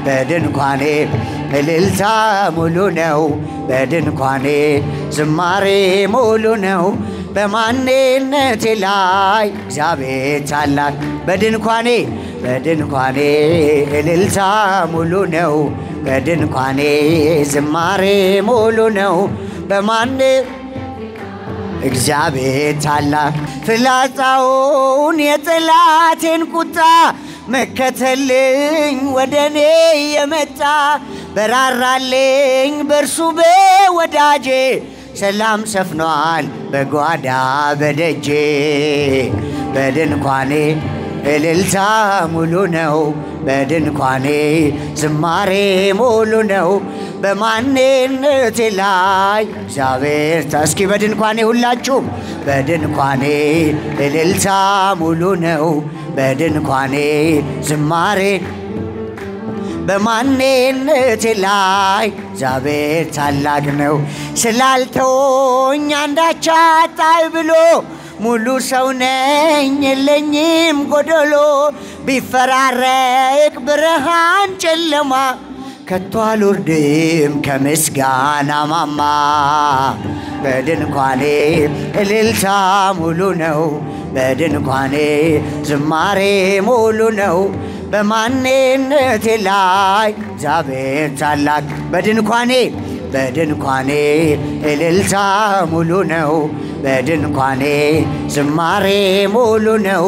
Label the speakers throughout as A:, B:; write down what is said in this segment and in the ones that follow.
A: በድንኳኔ እልልታ ሙሉ ነው በድንኳኔ ዝማሬ ሙሉ ነው በማንነቴ ላይ እግዚአብሔር ታላቅ በድንኳኔ እልልታ ሙሉ ነው በድንኳኔ ዝማሬ ሙሉ ነው በማን እግዚአብሔር ታላቅ ፍላጻውን የጠላቴን ቁጣ መከተልኝ ወደኔ የመጣ በራራልኝ በርሱ በወዳጄ ሰላም ሰፍኗል በጓዳ በደጄ በድንኳኔ እልልታ ሙሉ ነው በድንኳኔ ዝማሬ ሙሉ ነው በማንነቴ ላይ እግዚአብሔር ታስኪ በድንኳኔ ሁላችሁም በድንኳኔ እልልታ ሙሉ ነው በድንኳኔ ዝማሬ በማንነቴ ላይ እግዚአብሔር ታላቅ ነው ስላልተወኝ አንዳች አጣሁ ብሎ ሙሉ ሰው ነኝ የለኝም ጎደሎ ቢፈራረቅ ብርሃን ጨለማ ከቶ አልወርድም ከምስጋና ማማ በድንኳኔ እልልታ ሙሉ ነው በድንኳኔ ዝማሬ ሙሉ ነው በማንነቴ ላይ እግዚአብሔር ታላቅ በድንኳኔ እልልታ ሙሉ ነው በድንኳኔ ዝማሬ ሙሉ ነው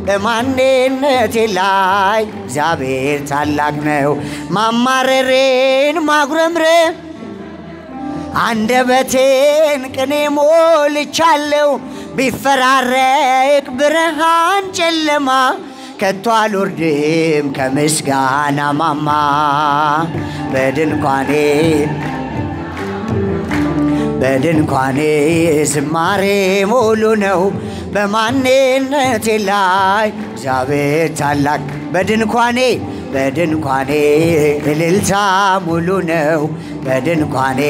A: በማንነቴ ላይ እግዚአብሔር ታላቅ ነው ማማረሬን ማጉረምረም አንደበቴን ቅኔ ሞልቻለሁ ቢፈራረቅ ብርሃን ጨለማ ከቶ አልወርድም ከምስጋና ማማ በድንኳኔ ዝማሬ ሙሉ ነው በማንነቴ ላይ እግዚአብሔር ታላቅ በድንኳኔ እልልታ ሙሉ ነው በድንኳኔ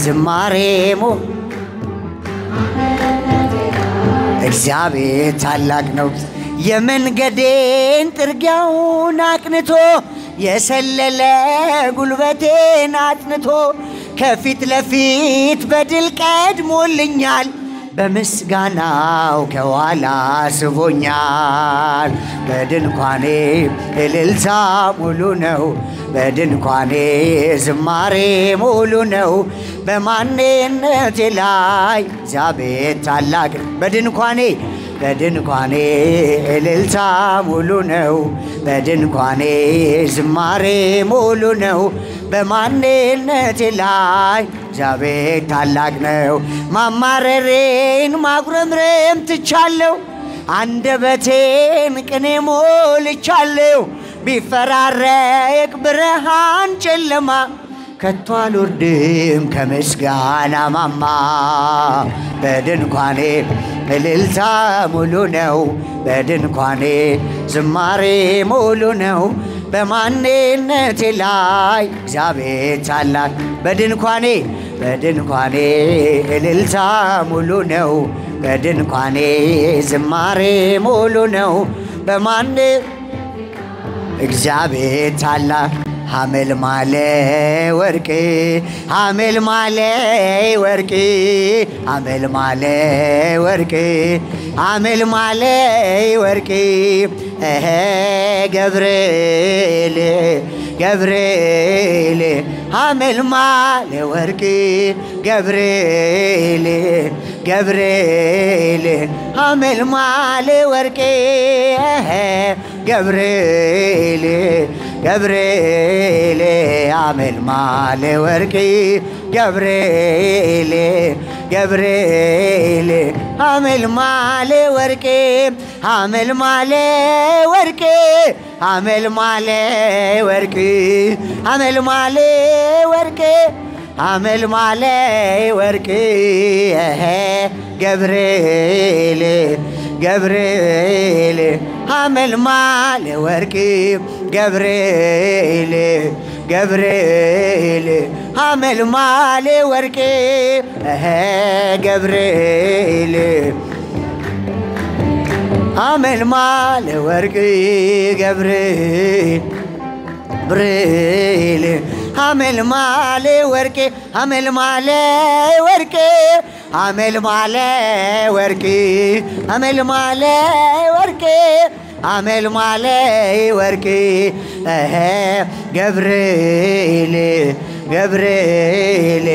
A: ዝማሬ እግዚአብሔር ታላቅ ነው የመንገዴን ጥርጊያውን አቅንቶ የሰለለ ጉልበቴን አጥንቶ ከፊት ለፊት በድል ቀድሞልኛል በምስጋናው ከኋላ ስቦኛል በድንኳኔ እልልታ ሙሉ ነው በድንኳኔ ዝማሬ ሙሉ ነው በማንነቴ ላይ እግዚአብሔር ታላቅ በድንኳኔ እልልታ ሙሉ ነው በድንኳኔ ዝማሬ ሙሉ ነው በማንነቴ ላይ እግዚአብሔር ታላቅ ነው ማማረሬን ማጉረምረም ትቻለሁ አንደበቴን ቅኔ ሞልቻለሁ ቢፈራረቅ ብርሃን ጨለማ ከቶ አልወርድም ከምስጋና ማማ በድንኳኔ እልልታ ሙሉ ነው በድንኳኔ ዝማሬ ሙሉ ነው በማንነቴ ላይ እግዚአብሔር ታላቅ በድንኳኔ እልልታ ሙሉ ነው በድንኳኔ ዝማሬ ሙሉ ነው በማን እግዚአብሔር ታላቅ ሐመልማለ ወርቅ ሐመልማለ ወርቅ ገብርኤል ሐመልማለ ወርቅ ገብርኤል ሐመልማለ ወርቅ ገብርኤል ሐመልማለ ወርቅ ገብርኤል ሐመልማለ ወርቅ ሐመልማለ ወርቅ ገብርኤል ሐመልማለ ወርቅ ገብርኤል ሐመልማለ ወርቅ ገብርኤል ሐመልማለ ወርቅ ገብርኤል አመልማሌ ወርቄ አመልማሌ ወርቄ አመልማሌ ወርቄ አመልማሌ ወርቄ አመልማሌ ወርቄ ገብርኤል ገብርኤል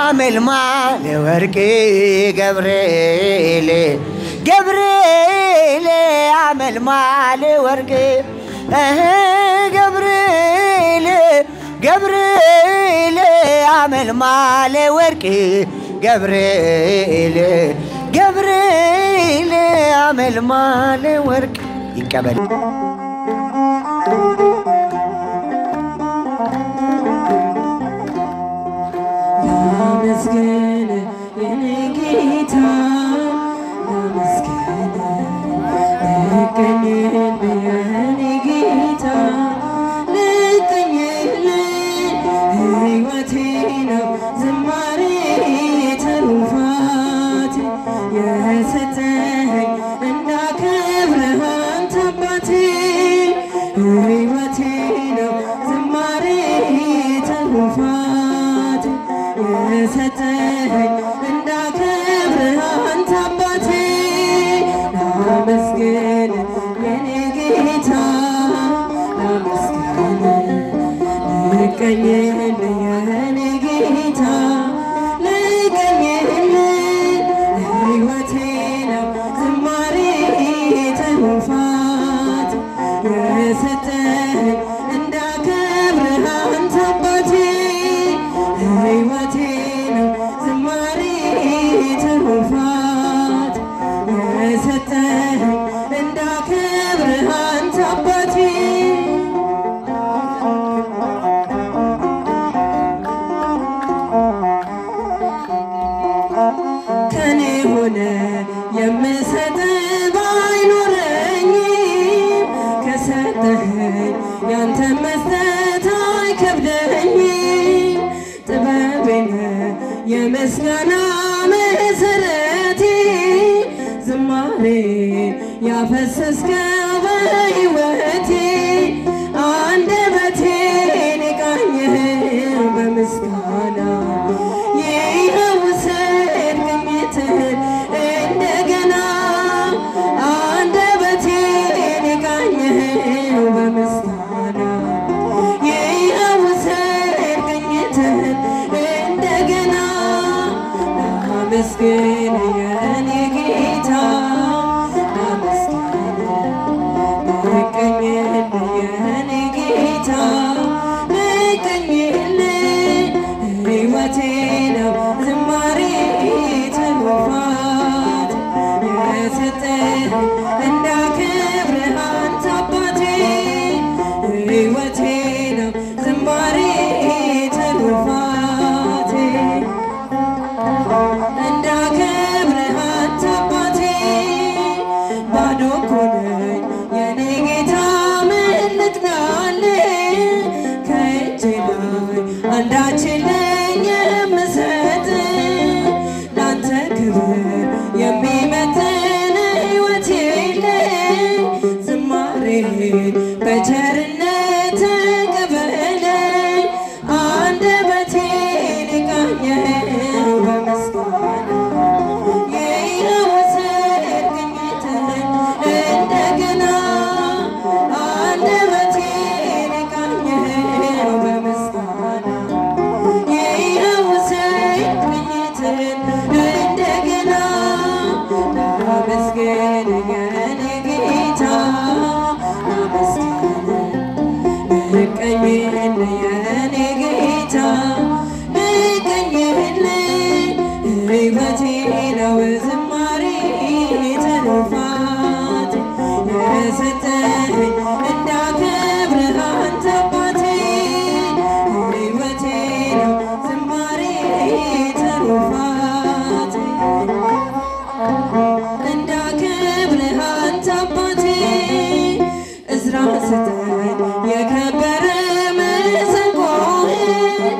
A: አመልማሌ ወርቄ ገብርኤል ገብርኤል አመልማሌ ወርቄ ገብርኤል ገብርኤል አመልማሌ ወርቄ ገብርኤል ገብርኤል አመልማሌ ወርቄ ይቀበል
B: ያመስገን የኔ ጌታ ያመስገን ልቀኝል የኔ ጌታ ልቀኝል ሕይወቴ ነው ዝማሬ ትሩፋት የሰጠኸኝ እንዳከብርህ አንተ አባቴ ሕይወቴ ነው ዝማሬ ትሩፋት የሰጠኸኝ እንዳከብርህ አንተ አባቴ ላመስግን የኔ ጌታ ላመስግን ልቀኝል የኔ ጌታ ልቀኝል ሕይወቴ ነው ዝማሬ ትሩፋት የሰጠኸኝ እንዳከብርህ አንተ አባቴ ሕይወቴ ነው ዝማሬ ትሩፋት የሰጠኸኝ እንዳከብርህ አንተ አባቴ ከኔ ሆነ የምሰጥ ባይኖረኝም ከሰጠኸኝ ያንተ መስጠት አይከብደኝም ጥበቤ ነህ የምስጋና መሰረቴ ዝማሬ ያፈሰስከው በሕይወቴ አንደበቴን የቃኘኸው በምስጋና ይኸው ውሰድ ቅኝትህን እንደገና አንደበቴን የቃኘኸው በምስጋና ይኸው ውሰድ ቅኝትህን እንደገና ላመስግን የኔ ጌታ ላመስግን ልቀኝል የኔ ጌታ ልቀኝል ሕይወቴ ነው ዝማሬ ትሩፋት የሰጠኸኝ እንዳከብርህ አንተ አባቴ ሕይወቴ ነው ዝማሬ ትሩፋቴ እንዳከብርህ አንተ አባቴ ባዶ እኮ ነኝ የኔ ጌታ ምን ልቅናልህ ከእጄ ላይ አንዳች የለኝ የምሰጥ ላንተ ክብር የሚመጥን ሕይወት የለኝ ዝማሬን በቸርነት ተቀበለኝ አንደበቴን የቃኘኸው በምስጋና ይኸው ውሰድ ቅኝትህን እንደገና አንደበቴን የቃኘኸው በምስጋና ይኸው ውሰድ ቅኝትህን እንደገና ላመስግን የኔ ጌታ ላመስግን ልቀኝል የኔ ጌታ ልቀኝል ሕይወቴ ነው ዝማሬ ትሩፋት የሰጠኸኝ እንዳከብርህ አንተ አባቴ ሕይወቴ ነው ዝማሬ ትሩፋት እንዳከብርህ አንተ አባቴ እዝራ ስጠኝ የከበረ መሰንቆህን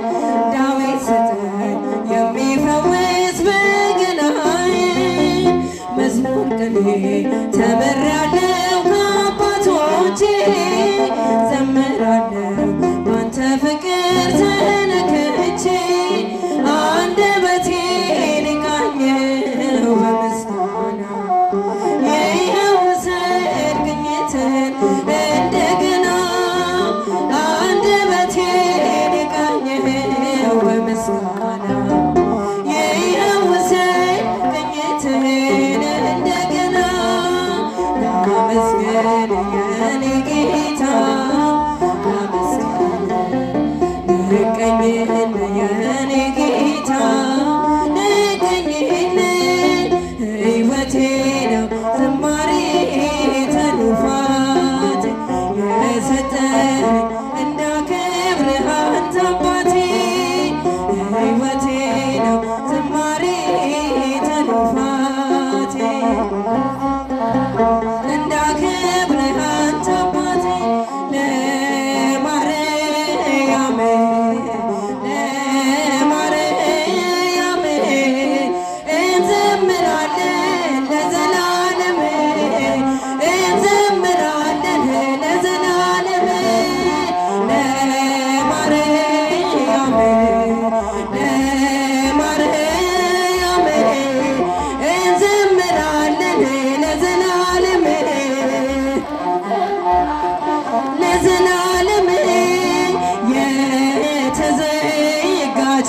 B: ዳዊት ስጠኝ የሚፈውስ በገናህን መዝሙር ቅኔ ተምሬአለሁ ከአባቶቼ ዘምራለሁ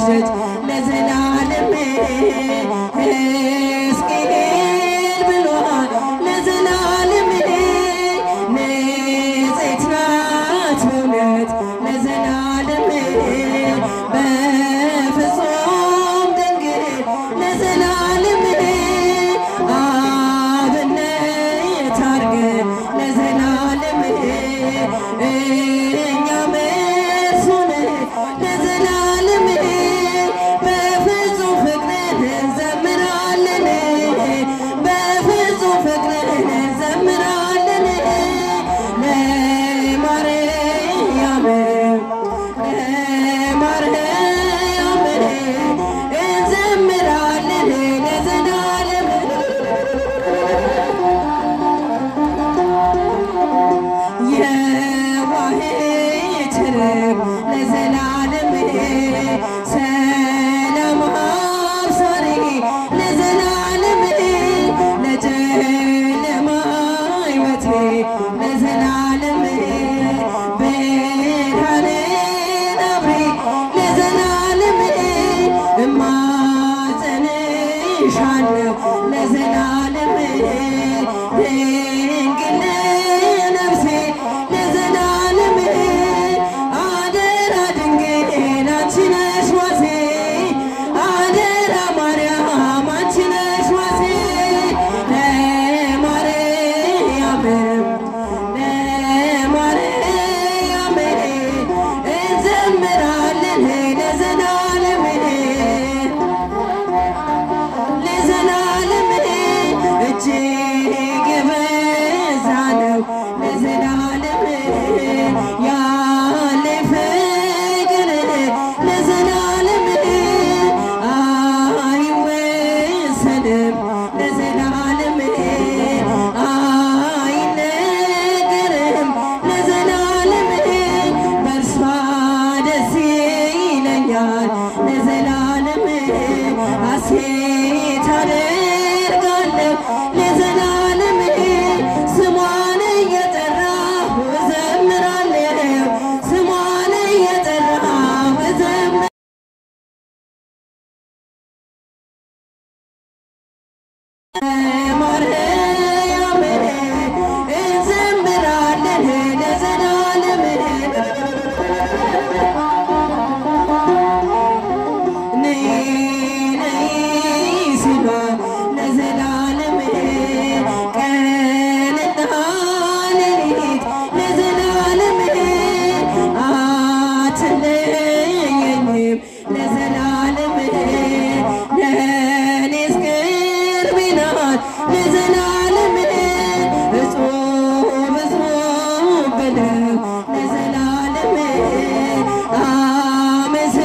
B: ደጅ ለዘላለም ሕዝቅኤል ብሏል ለዘላለም ንጽሕት ናት በእውነት ለዘላለም በፍጹም ድንግል ለዘላለም አብነት አድርገን ለዘላለም እኛም እርሱን ለዘላለም በፍጹም ፍቅር እንዘምራለን በፍጹም ፍቅር እንዘምራለን ለማርያም እንዘምራለን ለዘላለም የዋህት ርግብ ለዘላለም ሰላም አብሳሪ ለዘላለም ለጨለማ ሕይወቴ ለዘላለም ብርሃንን አብሪ ለዘላለም እማጸንሻለሁ ለዘላለም ድንግል ነፍሴ ለዘላለም አደራ ድንግል አንቺ ነሽ ዋሴ አደራ ማርያም አንቺ ነሽ ዋሴ ለማርያም እንዘምራለን ለዘላለም ለዘላለም እጅግ የበዛ ነው ለዘላለም ያለ ፍቅር ለዘላለም አይወሰንም ለዘላለም አይነገርም ለዘላለም በእርሷ ደስ ይለኛል ለዘላለም ሐሴት አደርጋለሁ ለዘላለም ስሟን እየጠራሁ እዘምራለሁ ስሟን እየጠራሁ እዘምራለሁ ማርያም እንዘምራለን ለዘላለም ነይ ነይ ሲሏት ለዘላለም ቀንና ሌሊት ለዘላለም አትለየኝም ለዘላለም ለእኔስ ቅርቤ ናት ለዘላለም እጹብ እጹብ ብለው ለዘላለም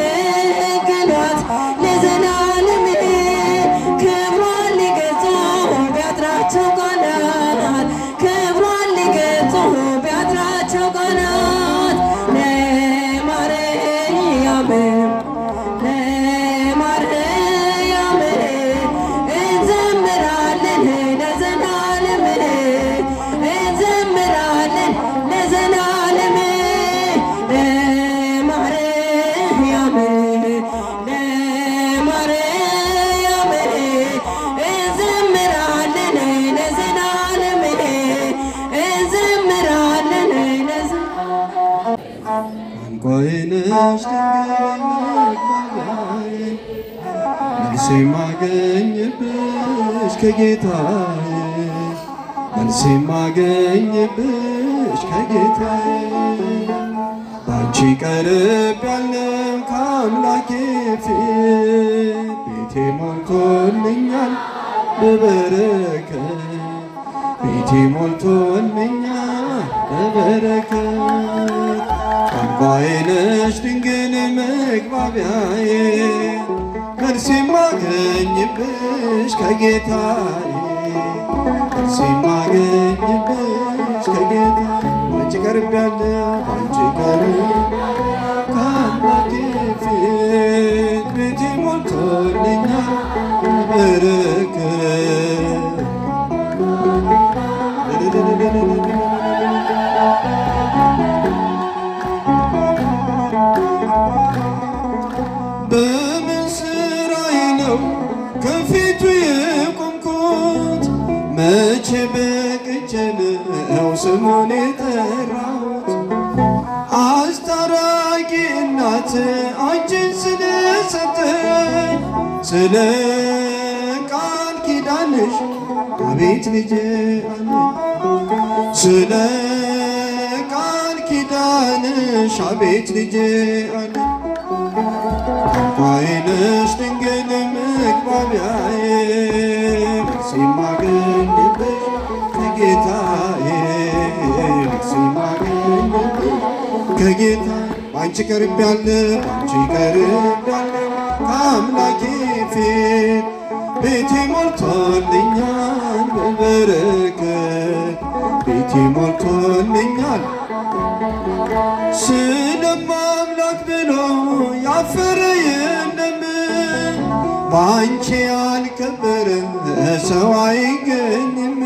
B: አመሰግኗት ለዘላለም ክብሯን ሊገልጹ ቢያጥራቸው ቃላት ክብሯን ሊገልጹ ቢያጥራቸው ቃላት ለማርያም እንዘምራለን ለዘላለም እንዘምራለን ለዘላለም ለማርያም እንዘምራለን ለዘላለም እንዘምራለን
C: አንኳይነሽ ድንግል መግባቢያዬ መልስ የማገኝብሽ ከጌታዬ መልስ የማገኝብሽ ከጌታዬ ባንቺ ቀርብ ያለው ከአምላኬ ፊት ቤቴ ሞልቶልኛል በበረከት ቤቴ ሞልቶልኛል በበረከት ቋንቋዬ ነሽ ድንግል መግባቢያዬ መልስ የማገኝብሽ ከጌታዬ መልስ የማገኝብሽ ከጌታዬ ባንቺ ቀርቤያለሁ ባንቺ ቀርብ ከአምላኬ ፊት ቤቴ ሞልቶልኛል በበረከት እናት አንቺን ስለሰጠኝ ስለ ቃል ኪዳንሽ አቤት ልጄ አለኝ ስለ ቃል ኪዳንሽ አቤት ልጄ አለኝ ቋንቋዬ ነሽ ድንግል መግባቢያዬ ሲማገኝብሽ ከጌታዬ ሲማገኝብሽ ከጌታ ባንቺ ቀርቤያለሁ ባንቺ ቀርቤያለሁ ከአምላኬ ፊት ቤቴ ሞልቶልኛል በበረከት ቤቴ ሞልቶልኛል ስለማምላክ ብሎ ያፈረ የለም ባንቺ ያልከበረ ሰው አይገኝም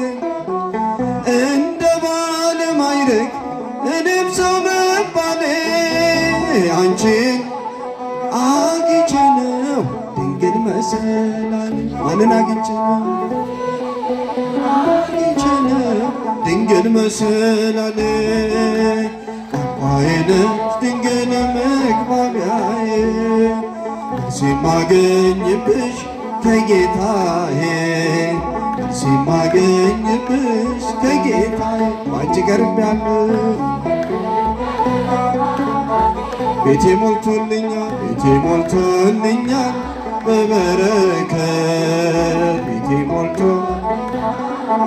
C: እንደ ባለ ማዕረግ እኔም ሰው መባሌ አንቺን አግኝቼ ነው ድንግል መሰላል ማንን አግኝቼ ነው ድንግል መሰላል ቋንቋዬ ነሽ ድንግል መግባቢያዬ ሲማገኝብሽ ከጌታዬ ሲማገኝብሽ ከጌታዬ ባንቺ ቀርቤያለሁ ቤቴ ሞልቶልኛል ቤቴ ሞልቶልኛል በበረከት ቤቴ ሞልቶ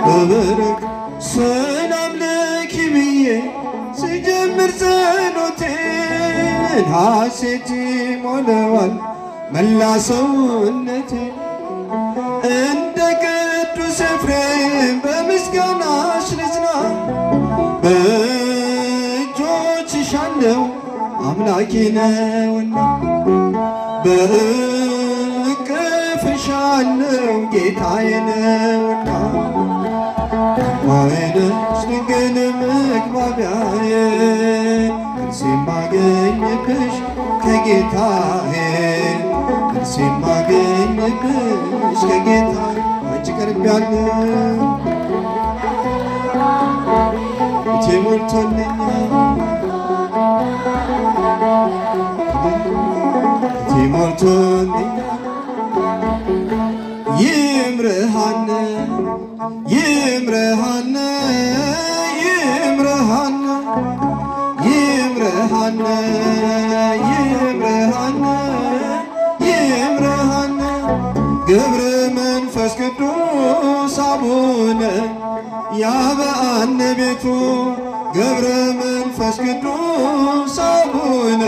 C: በበረከት ሰላም ለኪ ብዬ ስጀምር ጸሎቴን ሐሴት ይሞላዋል መላ ሰውነቴን እንደ ቅዱስ ኤፍሬም በምስጋናሽ ልጽና በእጆችሽ አለው አምላኬ ነውና በእቅፍሽ አለው ጌታዬ ነውና ቋንቋዬ ነሽ ድንግል መግባቢያዬ ሲማገኝብሽ ከጌታዬ ሲማገኝብሽ ከጌታዬ አንቺ ቀርቤያለሁ ቤቴ ሞልቶልኛል ቤቴ ሞልቶልኛል ይምርሃነ ይምርሃነ ይምርሃነ ይምርሃነ ይምርሃነ ይምርሃነ ገብረ መንፈስ ቅዱስ አቡነ ያበአነ ቤቱ ገብረ መንፈስ ቅዱስ አቡነ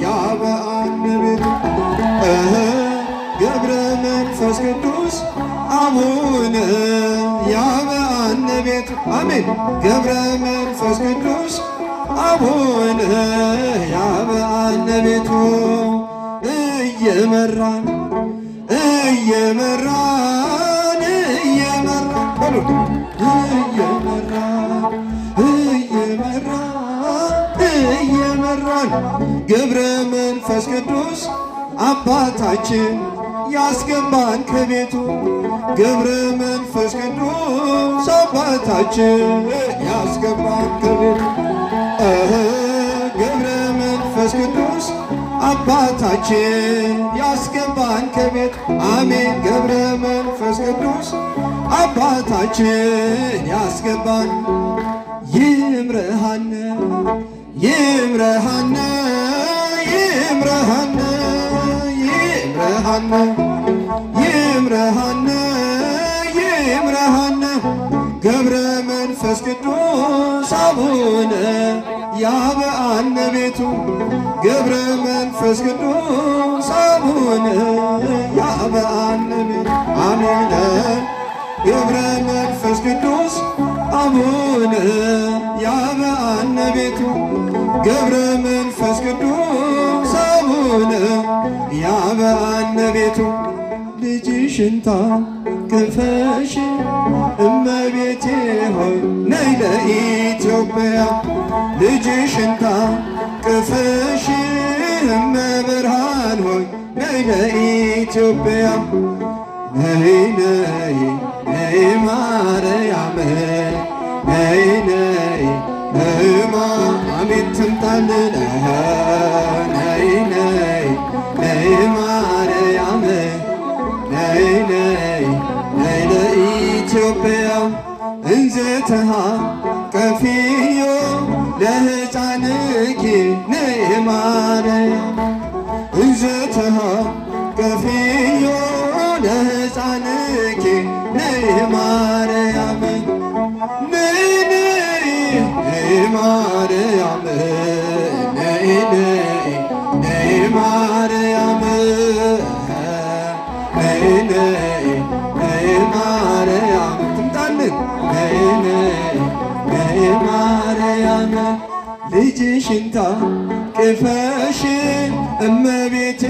C: ያበአነ ቤቱ ገብረ መንፈስ ቅዱስ አቡነ ያበአነ ቤቱ አሜን ገብረ መንፈስ ቅዱስ አቡነ ያበአነ ቤቱ እየመራን እየመራን እየመራን በሉ እየመራን እየመራን እየመራን ገብረ መንፈስ ቅዱስ አባታችን ያስገባን ከቤቱ ገብረ መንፈስ ቅዱስ አባታችን ያስገባን ከቤቱ ገብረ መንፈስ ቅዱስ አባታችን ያስገባን ከቤቱ አሜን ገብረ መንፈስ ቅዱስ አባታችን ያስገባን ይምርሃነ ይምርሃነ ይምርሃነ ይምርሃነ ይምርሃነ ይምርሃነ ገብረ መንፈስ ቅዱስ አቡነ ያበአነ ቤቱ ገብረ መንፈስ ቅዱስ አቡነ ያበአነ ቤቱ አሜን ገብረ መንፈስ ቅዱስ አቡነ ያበአነ ቤቱ ገብረ መንፈስ ቅዱስ አቡነ ያበአነ ቤቱ ልጅሽን ታቅፈሽ እመቤቴ ሆይ ነይ ለኢትዮጵያ ልጅሽን ታቅፈሽ እመብርሃን ሆይ ነይ ለኢትዮጵያ ነይ ነይ ነይ ማርያም ነይ ነይ ነይ አሜን ትምጣልን ነይ እንዘተሃ ቀፊዮ ለሕፃንኪ ነይ ማርያም ነይ ማርያም ነይ ማርያም ነይ ማርያም ትምጣልን ነይ ማርያም ልጅሽን ታቅፈሽ እመቤቴ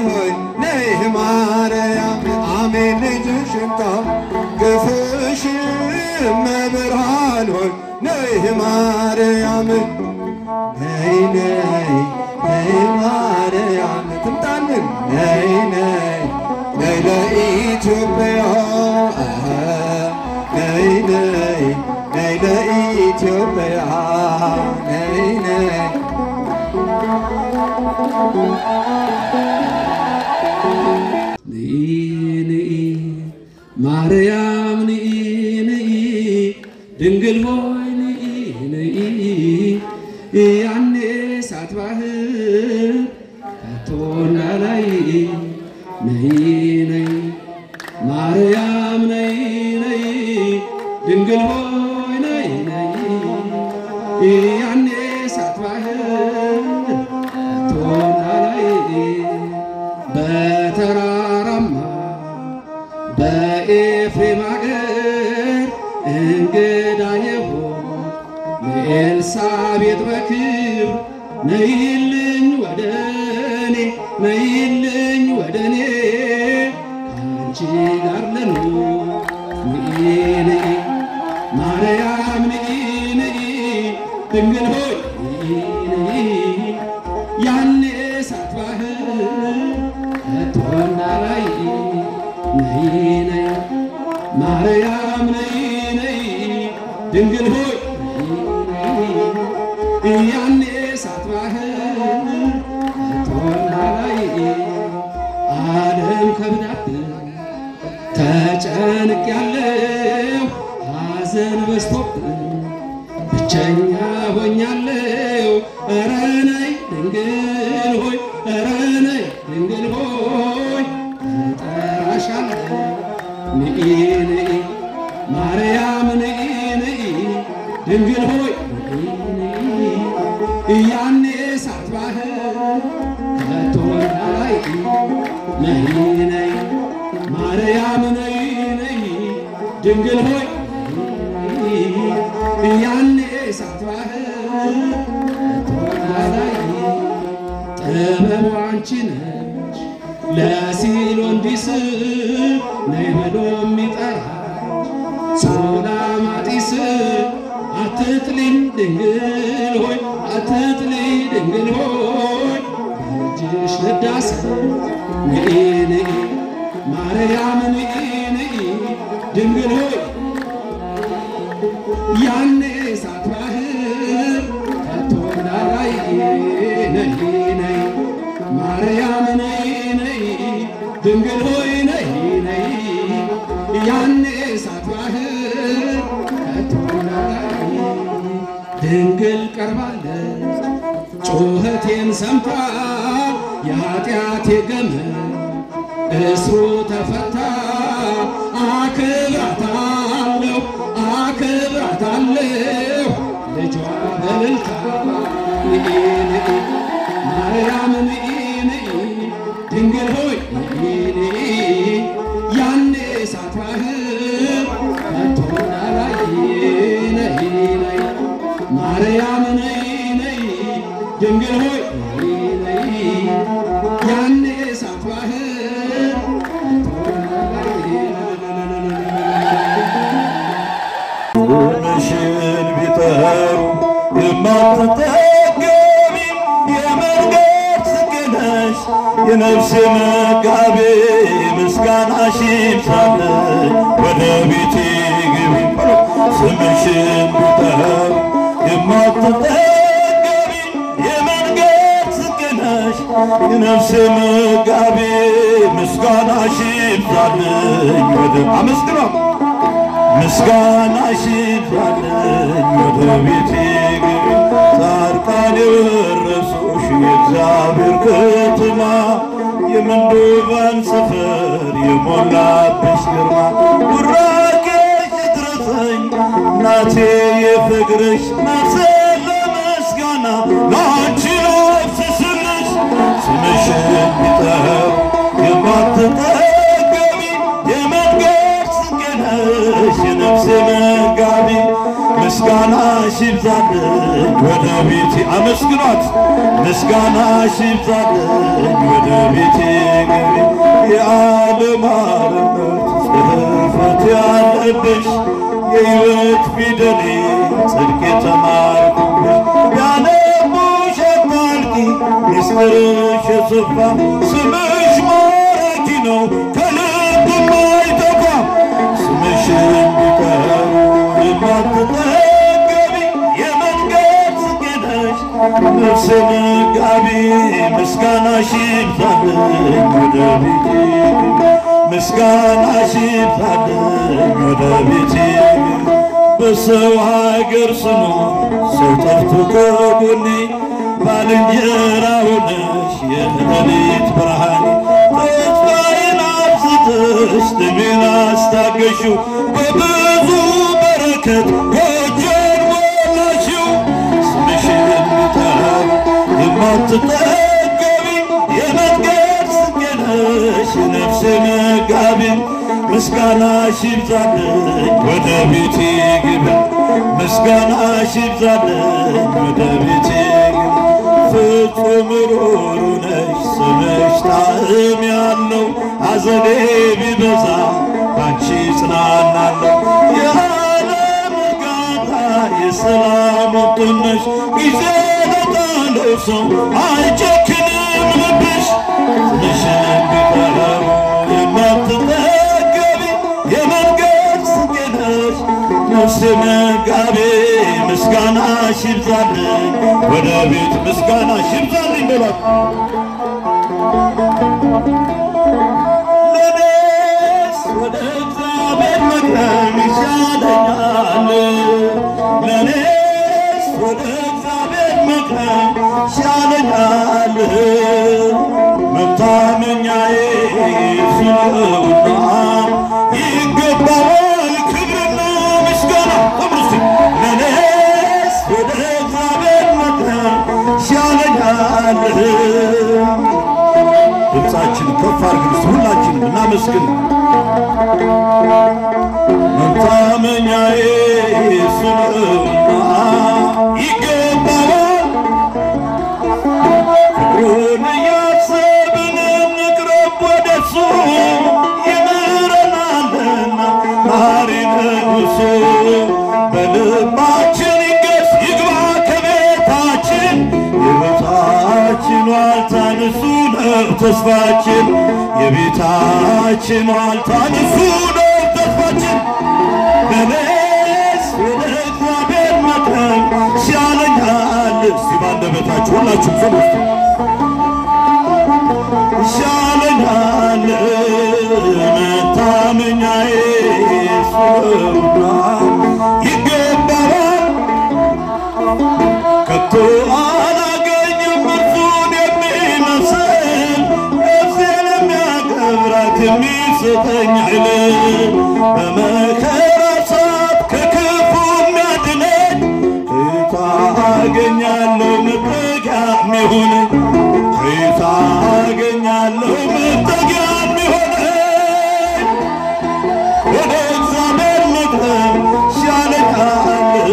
C: ሆይ ነይ ማርያም አሜን ልጅሽን ታቅፈሽ እመብርሃን ሆይ ነይ ማርያም ነይ ማርያም ትምጣልን ነይ ለኢትዮጵያ ነይ ለኢትዮጵያ ነይ
D: ማርያም ነይ ድንግል ሆይ ነይ ያኔ እሳት ባህር ከቶ እንዳላይ ነይ ማርያም ነይ ድንግል ሆይ ነይ ያኔ እሳት ባህር ከቶ እንዳላይ በተራራማ በኤፍሬም አገር እንግዳ የሆንኩ ለኤልሳቤጥ በክብር ነይልኝ ወደኔ ነይልኝ ወደኔ ካንቺ ጋር ልኑር ነይ ማርያም ነይ ድንግል ሆይ ነይ ያኔ እሳት ባህር ከቶ እንዳላይ ነይ ማርያም ነይ ድንግል ሆይ ያኔ እሳት ባህር ከቶ እንዳላይ ዓለም ከብዳብኝ ተጨንቄያለሁ ሐዘን በዝቶብኝ ብቸኛ ሆኛለሁ ኧረ ነይ ድንግል ሆይ ኧረ ነይ ድንግል ሆይ እጠራሻለሁ ነይ ማርያም ነይ ድንግል ሆይ ያኔ እሳት ባህር ከቶ እንዳላይ ነይ ማርያም ነይ ድንግል ሆይ ያኔ እሳት ባህር ከቶ እንዳላይ ጥበቡ አንቺ ነሽ ለሲሎንዲስ ነይ ብሎ የሚጠራሽ ሱላማጢስ አትጥሊኝ ድንግል ሆይ አትጥሊኝ ድንግል ሆይ በእጅሽ ልዳሰስ ነይ ማርያም ነይ ድንግል ሆይ ያኔ እሳት ባህር ከቶ እንዳላይ ነይ ማርያም ነይ ድንግል ሆይ ነይ ያኔ እሳት ባህር ከቶ እንዳላይ ድንግል ቀርባለች ጩኸቴን ሰምታ የኃጢአቴ ገመድ እስሩ ተፈታ አክብራታለሁ ልጇ በእልልታ ማርያም ነይ ድንግል ሆይ ያኔ እሳት ባህር ከቶ እንዳላይ ነይ ማርያም ነይ ድንግል ሆይ ያኔ እሳት ባህር
E: ስምሽን ቢጠሩ የማትጠገቢ የመንገድ ስንቅ ነሽ የነፍሴ መጋቤ ምስጋናሽ ይብዛልኝ ወደ ቤቴ ግቢ ስምሽን ቢጠሩ የማትጠገቢ የመንገድ ስንቅ ነሽ የነፍሴ መጋቤ ምስጋናሽ ይብዛልኝ ወደ አመስግኗ ምስጋናሽ ይብዛልኝ ወደ ቤቴ ግቢ ጻድቃን የወረሱሽ የእግዚአብሔር ከተማ የምንዱባን ሰፈር የሞላብሽ ግርማ ቡራኬሽ ድረሰኝ እናቴ የፍቅርሽ መሰለ ምስጋና ላንቺ ላፍስስልሽ ስምሽን ቢጠሩ የማትጠገቢ የመንገድ ስንቄ ነሽ የነፍሴ መጋቢ ምስጋናሽ ይብዛልኝ ወደ ቤቴ አመስግኗት ምስጋናሽ ይብዛልኝ ወደ ቤቴ ገቢ የዓለም አርነት ጽሕፈት ያለብሽ የሕይወት ፊደሌ ጽድቅ የተማርኩብሽ ያነቡሽ አታልቂ ምስጢርሽ የሰፋ ስምሽ ማራኪ ነው ከልብ የማይጠፋ ስምሽን ቢጠሩ የማትጠገቢ የመንገድ ስንቄ ነሽ ነፍሴ መጋቢ ምስጋናሽ ይብዛልኝ ወደ ቤቴ ምስጋናሽ ይብዛልኝ ወደ ቤቴ በሰው ሀገር ስኖር ሰው ጠፍቶ ከጎኔ ባልንጀራ ሆነሽ የሌሊት ብርሃኔ ተስፋዬን አብዝተሽ ደሜን አስታገሽው በብዙ በረከት ጎጆን ሞላሽው ስምሽን ቢጠሩ የማትጠገቢ የመንገድ ስንቄ ነሽ የነፍሴ መጋቢ ምስጋናሽ ይብዛልኝ ወደ ቤቴ ግቢ ምስጋናሽ ይብዛልኝ ወደ ቤቴ ግቢ ፍጹም ሩሩ ነሽ ስምሽ ጣዕም ያለው ሐዘኔ ቢበዛ ባንቺ ጽናናለሁ የዓለም እርጋታ የሰላም ወጥን ነሽ ጊዜ ለጣለው ሰው አይጨክንም ልብሽ ስምሽን ቢጠሩ የማትጠገቢ የመንገድ ስንቄ ነሽ ነፍሴ መጋቢ ምስጋናሽ ይብዛልኝ ወደ ቤት ምስጋናሽ ይብዛልኝ በሏት ለኔስ ወደ እግዚአብሔር መቅረብ ይሻለኛል ለኔስ ወደ እግዚአብሔር መቅረብ ይሻለኛል መታመኛዬ እሱ ነውና ይገባዋል ክብርና ምስጋና ተምሩስ ለኔስ ወደ እግዚአብሔር መቅረብ ይሻለኛል ድምፃችን ከፍ አድርገን ሁላችን እናመስግን መታመኛዬ እሱ ነውና ይገባዋል ፍቅሩን እያሰብን እንቅረብ ወደሱ ይምረናልና መሐሪ ነው እሱ በልባችን ይገስ ይግባ ከቤታችን የቤታችን ዋልታን እሱ ነው ተስፋችን የቤታችን ዋልታን እሱ ነው ተስፋችን ለኔስ ወደ እግዚአብሔር መቅረብ ይሻለኛል እስቲ ባንደበታችሁ ሁላችሁም ዘምሩ ይሻለኛል መታመኛዬ እሱ ነውና ይገባዋል ከቶ አላገኝም እርሱን የሚመስል ነፍሴን የሚያከብራት የሚሰጠኝ ኃይል በመከራ ሰዓት ከክፉ የሚያድነኝ ከየት አገኛለሁ መጠጊያ የሚሆነኝ ከየት አገኛለሁ መጠጊያ የሚሆነኝ ወደ እግዚአብሔር መቅረብ ይሻለኛል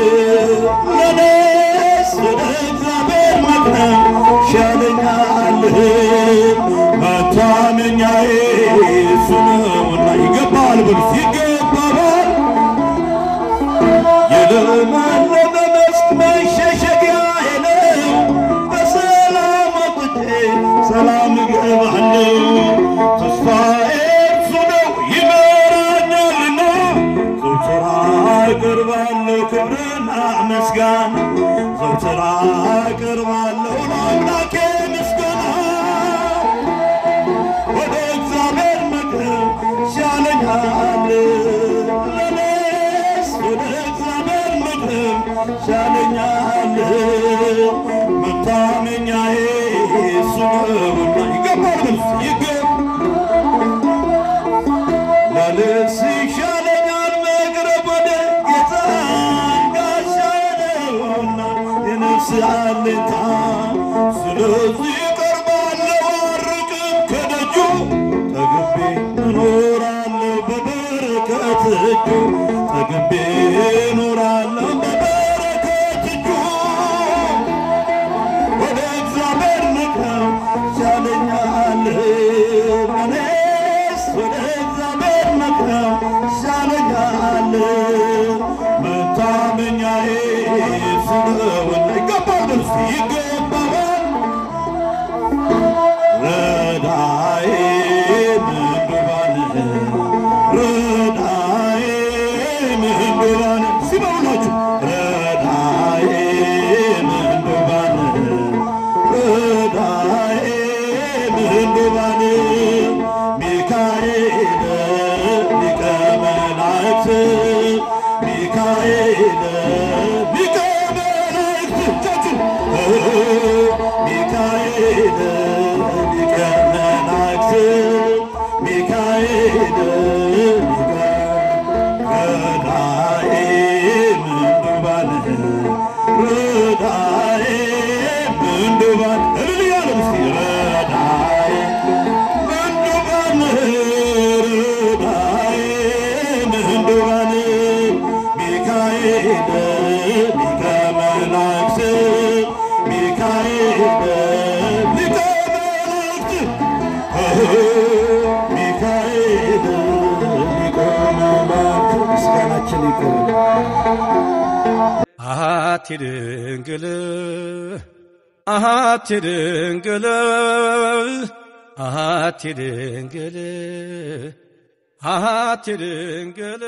E: ለኔስ ወደ እግዚአብሔር መቅረብ ይሻለኛል መታመኛዬ እሱ ነውና ይገባዋል በሉት ይገባዋል የለመለመ መስክ መሸሸጊያዬ ነው በሰላም ወጥቼ ሰላም እገባለሁ ተስፋዬ እርሱ ነው ይመራኛልና ዘወትር አቀርባለሁ ክብርና ምስጋና ዘወትር አቀርባለሁ ለአምላኬ ምስጋና ወደ እግዚአብሔር መቅረብ ይሻለኛል ለኔስ ወደ እግዚአብሔር መቅረብ ይሻለኛል መታመኛዬ ስነውና ይገባል ላልስ ይሻለኛል መቅረብ ወደ ጌታ ጋሻዬ ነውና የነፍስ አለኝታ ስለዚህ ቀርባለሁ አርቅም ከደጁ ጠግቤ እኖራለሁ በበረከት እጁ ጠግቤ እኖራለሁ በበረከት እጁ ወደ እግዚአብሔር መቅረብ ይሻለኛል እኔስ ወደ እግዚአብሔር መቅረብ ይሻለኛል መታመኛዬ ስለሆነ ይገባል ይገባል ረዳዬ ምንዱባን ረዳዬ ምንዱባን ሲበሉናችሁ ረዳዬ ምንዱባን ረዳዬ ምንዱባን ሚካኤል ሊቀ መላእክት ሚካኤል ሊቀ መላእክት እጃችሁ ሚካኤል ሊቀ መላእክት ሚካኤል ሊቀ ረዳኤ ምንዱባን ረዳኤ ምንዱባን እልል ያለ እስቲ ረዳኤ ምንዱባን ረዳኤ ምንዱባን ሚካኤል ሊቀ መላእክት ሚካኤል ሊቀ መላእክት ሚካኤል ሊቀ መላእክት ምስጋናችን ይቀርብ
F: አሃቲ ድንግል አሃቲ ድንግል አሃቲ ድንግል አሃቲ ድንግል